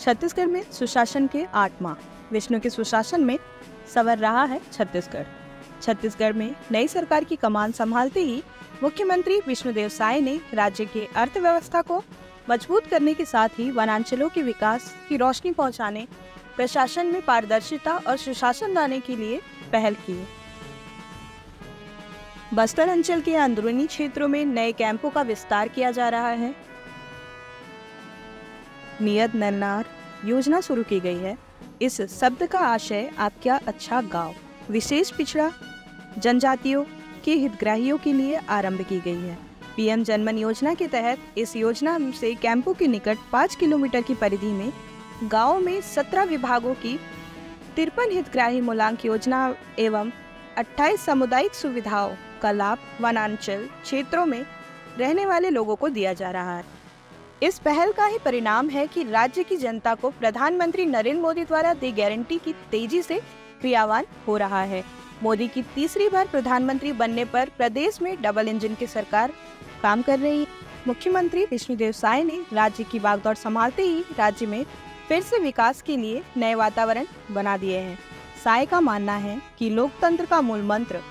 छत्तीसगढ़ में सुशासन के 8 माह, विष्णु के सुशासन में संवर रहा है छत्तीसगढ़। छत्तीसगढ़ में नई सरकार की कमान संभालते ही मुख्यमंत्री विष्णुदेव साय ने राज्य की अर्थव्यवस्था को मजबूत करने के साथ ही वनांचलों के विकास की रोशनी पहुंचाने, प्रशासन में पारदर्शिता और सुशासन लाने के लिए पहल की। बस्तर अंचल के अंदरूनी क्षेत्रों में नए कैंपों का विस्तार किया जा रहा है। नियत नरनार योजना शुरू की गई है। इस शब्द का आशय आपका अच्छा गांव विशेष पिछड़ा जनजातियों के हितग्राहियों के लिए आरंभ की गई है। पीएम जनमन योजना के तहत इस योजना से कैंपों के निकट 5 किलोमीटर की परिधि में गाँव में 17 विभागों की 53 हितग्राही मूल्यांक योजना एवं 28 सामुदायिक सुविधाओं का लाभ वनांचल क्षेत्रों में रहने वाले लोगों को दिया जा रहा है। इस पहल का ही परिणाम है कि राज्य की जनता को प्रधानमंत्री नरेंद्र मोदी द्वारा दी गारंटी की तेजी से क्रियान्वयन हो रहा है। मोदी की तीसरी बार प्रधानमंत्री बनने पर प्रदेश में डबल इंजन की सरकार काम कर रही है। मुख्यमंत्री विष्णुदेव साय ने राज्य की बागडोर संभालते ही राज्य में फिर से विकास के लिए नए वातावरण बना दिए हैं। साय का मानना है कि लोकतंत्र का मूल मंत्र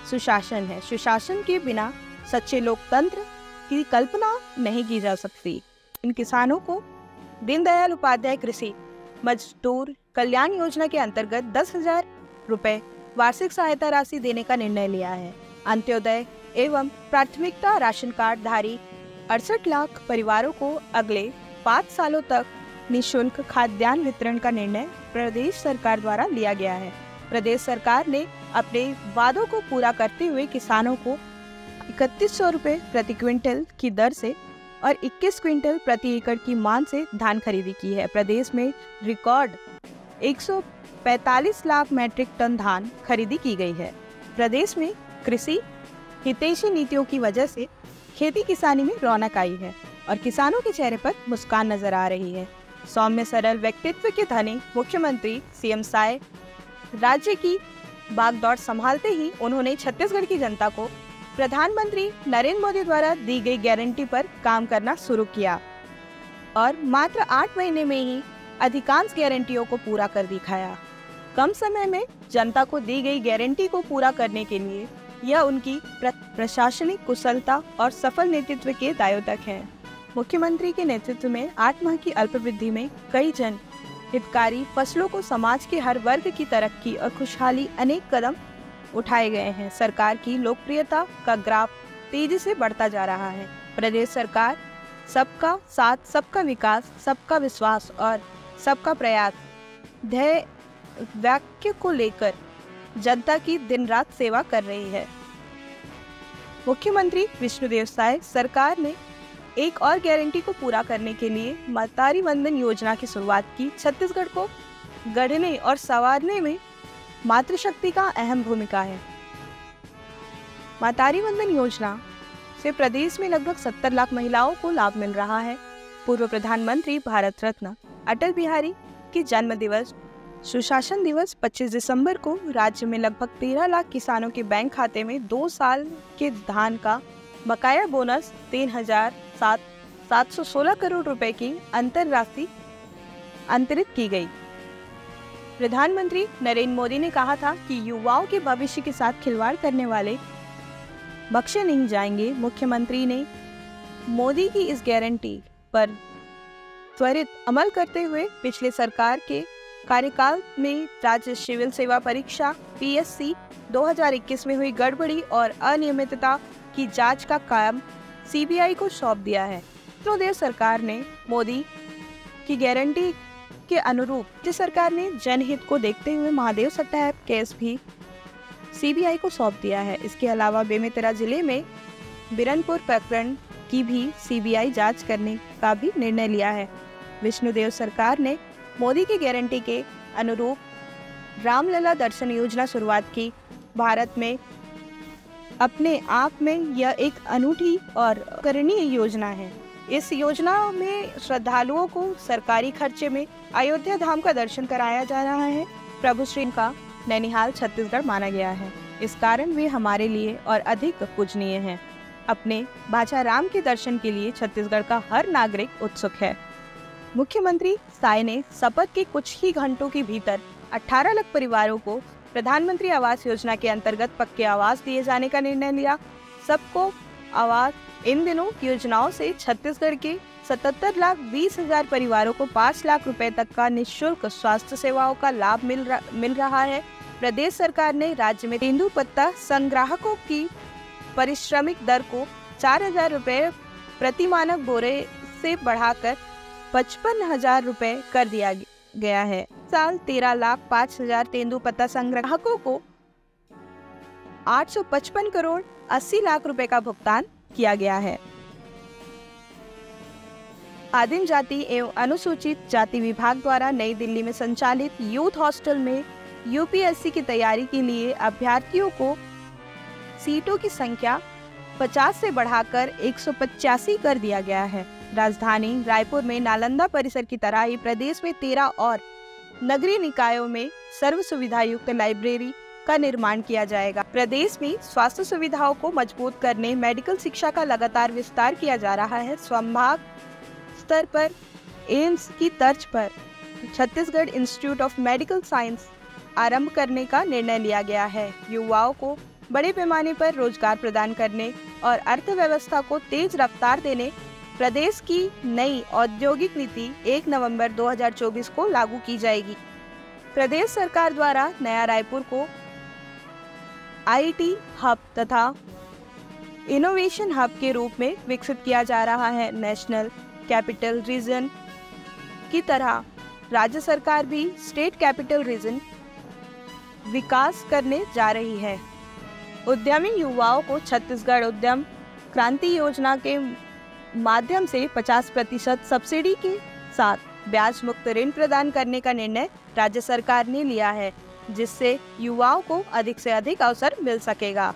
सुशासन है। सुशासन के बिना सच्चे लोकतंत्र की कल्पना नहीं की जा सकती। इन किसानों को दीनदयाल उपाध्याय कृषि मजदूर कल्याण योजना के अंतर्गत 10,000 रुपए वार्षिक सहायता राशि देने का निर्णय लिया है। अंत्योदय एवं प्राथमिकता राशन कार्ड धारी 68 लाख परिवारों को अगले 5 सालों तक निःशुल्क खाद्यान्न वितरण का निर्णय प्रदेश सरकार द्वारा लिया गया है। प्रदेश सरकार ने अपने वादों को पूरा करते हुए किसानों को 3100 रुपए प्रति क्विंटल की दर से और 21 क्विंटल प्रति एकड़ की मान से धान खरीदी की है। प्रदेश में रिकॉर्ड 145 लाख मैट्रिक टन धान खरीदी की गई है। प्रदेश में कृषि हितैषी नीतियों की वजह से खेती किसानी में रौनक आई है और किसानों के चेहरे पर मुस्कान नजर आ रही है। सौम्य सरल व्यक्तित्व के धनी मुख्यमंत्री सीएम साय राज्य की बागडोर संभालते ही उन्होंने छत्तीसगढ़ की जनता को प्रधानमंत्री नरेंद्र मोदी द्वारा दी गई गारंटी पर काम करना शुरू किया और मात्र 8 महीने में ही अधिकांश गारंटियों को पूरा कर दिखाया। कम समय में जनता को दी गई गारंटी को पूरा करने के लिए यह उनकी प्रशासनिक कुशलता और सफल नेतृत्व के द्योतक है। मुख्यमंत्री के नेतृत्व में 8 माह की अल्पावधि में कई जन हितकारी फसलों को समाज के हर वर्ग की तरक्की और खुशहाली अनेक कदम उठाए गए हैं। सरकार की लोकप्रियता का ग्राफ तेजी से बढ़ता जा रहा है। प्रदेश सरकार सबका साथ, सबका विकास, सबका विश्वास और सबका प्रयास ध्येय वाक्य को लेकर जनता की दिन रात सेवा कर रही है। मुख्यमंत्री विष्णुदेव साय सरकार ने एक और गारंटी को पूरा करने के लिए महतारी वंदन योजना की शुरुआत की। छत्तीसगढ़ को गढ़ने और संवारने में मातृशक्ति का अहम भूमिका है। महतारी वंदन योजना से प्रदेश में लगभग 70 लाख महिलाओं को लाभ मिल रहा है। पूर्व प्रधानमंत्री भारत रत्न अटल बिहारी के जन्म दिवस सुशासन दिवस 25 दिसंबर को राज्य में लगभग 13 लाख किसानों के बैंक खाते में 2 साल के धान का बकाया बोनस 3,716 करोड़ रुपए की अंतर राशि अंतरित की गई। प्रधानमंत्री नरेंद्र मोदी ने कहा था कि युवाओं के भविष्य के साथ खिलवाड़ करने वाले बख्शे नहीं जाएंगे। मुख्यमंत्री ने मोदी की इस गारंटी पर त्वरित अमल करते हुए पिछले सरकार के कार्यकाल में राज्य सिविल सेवा परीक्षा पीएससी 2021 में हुई गड़बड़ी और अनियमितता की जांच का काम सीबीआई को सौंप दिया है। प्रदेश सरकार ने मोदी की गारंटी के अनुरूप राज्य सरकार ने जनहित को देखते हुए महादेव सट्टा केस भी सीबीआई को सौंप दिया है। इसके अलावा बेमेतरा जिले में बिरनपुर प्रकरण की भी सीबीआई जांच करने का भी निर्णय लिया है। विष्णुदेव सरकार ने मोदी की गारंटी के अनुरूप रामलला दर्शन योजना शुरुआत की। भारत में अपने आप में यह एक अनूठी और करणीय योजना है। इस योजना में श्रद्धालुओं को सरकारी खर्चे में अयोध्या धाम का दर्शन कराया जा रहा है। प्रभु श्री का नैनीहाल छत्तीसगढ़ माना गया है। इस कारण वे हमारे लिए और अधिक पूजनीय हैं। अपने बाचा राम के दर्शन के लिए छत्तीसगढ़ का हर नागरिक उत्सुक है। मुख्यमंत्री साय ने शपथ के कुछ ही घंटों के भीतर 18 लाख परिवारों को प्रधानमंत्री आवास योजना के अंतर्गत पक्के आवास दिए जाने का निर्णय लिया। सबको आवास इन दिनों योजनाओं से छत्तीसगढ़ के 77,20,000 परिवारों को 5 लाख रुपए तक का निःशुल्क स्वास्थ्य सेवाओं का लाभ मिल रहा है। प्रदेश सरकार ने राज्य में तेंदुपत्ता संग्राहकों की पारिश्रमिक दर को 4,000 रुपए प्रति मानक बोरे से बढ़ाकर 55,000 रुपए कर दिया गया है। साल 13,05,000 तेंदुपत्ता संग्राहकों को 855 करोड़ 80 लाख रुपए का भुगतान किया गया है। आदिम जाति एवं अनुसूचित जाति विभाग द्वारा नई दिल्ली में संचालित यूथ हॉस्टल में यूपीएससी की तैयारी के लिए अभ्यर्थियों को सीटों की संख्या 50 से बढ़ाकर 185 कर दिया गया है। राजधानी रायपुर में नालंदा परिसर की तरह ही प्रदेश में 13 और नगरीय निकायों में सर्व सुविधा युक्त लाइब्रेरी का निर्माण किया जाएगा। प्रदेश में स्वास्थ्य सुविधाओं को मजबूत करने मेडिकल शिक्षा का लगातार विस्तार किया जा रहा है। संभाग स्तर पर एम्स की तर्ज पर Chhattisgarh institute of medical science आरंभ करने का निर्णय लिया गया है। युवाओं को बड़े पैमाने पर रोजगार प्रदान करने और अर्थव्यवस्था को तेज रफ्तार देने प्रदेश की नई औद्योगिक नीति 1 नवंबर 2024 को लागू की जाएगी। प्रदेश सरकार द्वारा नया रायपुर को आईटी हब तथा इनोवेशन हब के रूप में विकसित किया जा रहा है। नेशनल कैपिटल रीजन की तरह राज्य सरकार भी स्टेट कैपिटल रीजन विकास करने जा रही है। उद्यमी युवाओं को छत्तीसगढ़ उद्यम क्रांति योजना के माध्यम से 50% सब्सिडी के साथ ब्याज मुक्त ऋण प्रदान करने का निर्णय राज्य सरकार ने लिया है, जिससे युवाओं को अधिक से अधिक अवसर मिल सकेगा।